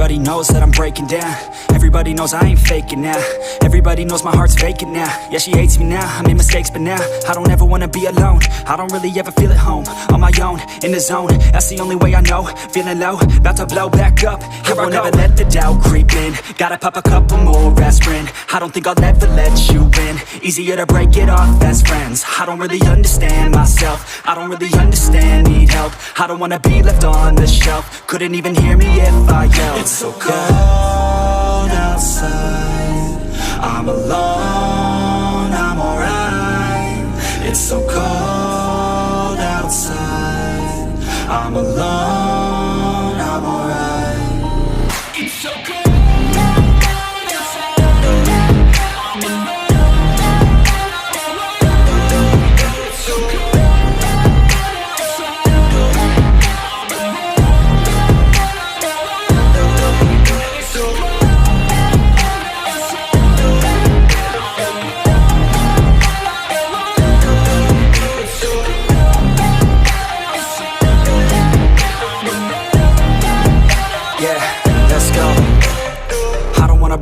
Everybody knows that I'm breaking down. Everybody knows I ain't faking now. Everybody knows my heart's vacant now. Yeah, she hates me now, I made mistakes but now I don't ever wanna be alone. I don't really ever feel at home. On my own, in the zone, that's the only way I know. Feeling low, about to blow back up. Here I never let the doubt creep in. Gotta pop a couple more aspirin. I don't think I'll ever let you in. Easier to break it off best friends. I don't really understand myself. I don't really understand, need help. I don't wanna be left on the shelf. Couldn't even hear me if I yelled. It's so cold outside. I'm alone, I'm alright. It's so cold outside. I'm alone, I'm alright. It's so cold.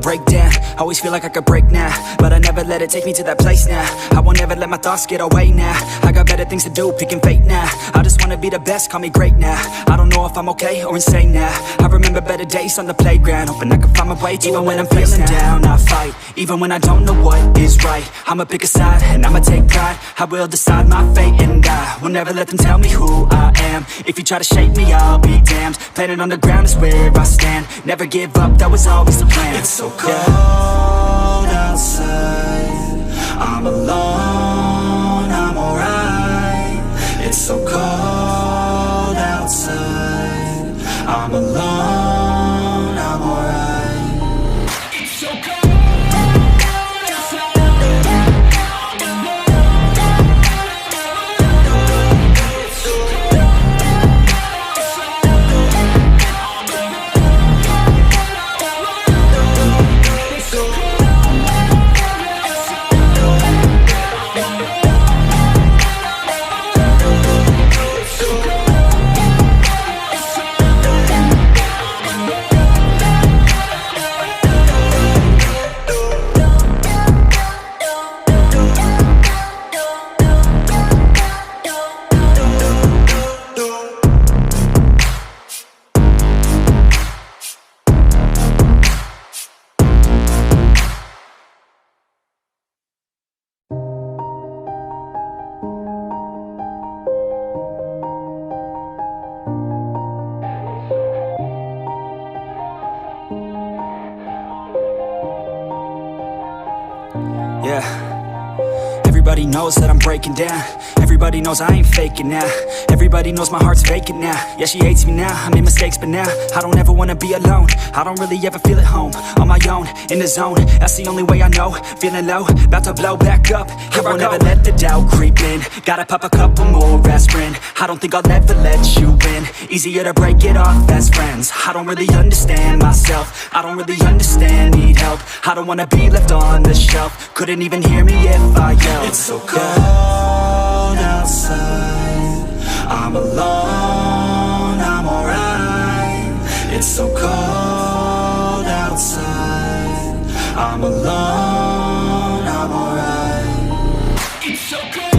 Break down, always feel like I could break now, but I never let it take me to that place now. I won't ever let my thoughts get away now. I got better things to do, picking fate now. I just wanna be the best, call me great now. I don't know if I'm okay or insane now. I remember better days on the playground, hoping I can find my way. Even when I'm feeling down, I fight. Even when I don't know what is right, I'ma pick a side and I'ma take pride. I will decide my fate and I will never let them tell me who I am. If you try to shake me, I'll be damned. Planet on the ground is where I stand. Never give up, that was always the plan. It's so cold outside. I'm alone, I'm alright. It's so cold outside. I'm alone, I'm alright. It's so cold. Everybody knows that I'm breaking down. Everybody knows I ain't faking now. Everybody knows my heart's vacant now. Yeah, she hates me now, I made mistakes but now I don't ever wanna be alone. I don't really ever feel at home. On my own, in the zone, that's the only way I know. Feeling low, about to blow back up. Here I never let the doubt creep in. Gotta pop a couple more aspirin. I don't think I'll ever let you in. Easier to break it off best friends. I don't really understand myself. I don't really understand, need help. I don't wanna be left on the shelf. Couldn't even hear me if I yelled. It's so cold outside. I'm alone, I'm alright. It's so cold outside. I'm alone, I'm alright. It's so cold.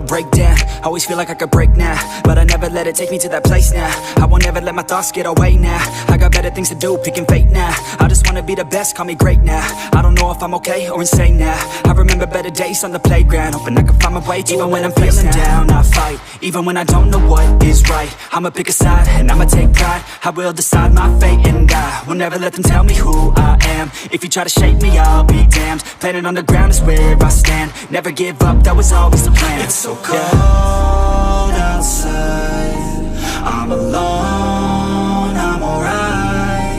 Break down, always feel like I could break now, but I never let it take me to that place now. I won't ever let my thoughts get away now. I got better things to do, picking fate now. I just wanna be the best, call me great now. I don't know if I'm okay or insane now. I remember better days on the playground, hoping I can find my way. Even when I'm feeling down, I fight. Even when I don't know what is right, I'ma pick a side and I'ma take pride. I will decide my fate and I will never let them tell me who I am. If you try to shake me, I'll be damned. Planet on the ground is where I stand. Never give up, that was always the plan. It's so cold outside. I'm alone, I'm alright.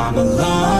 I'm alone.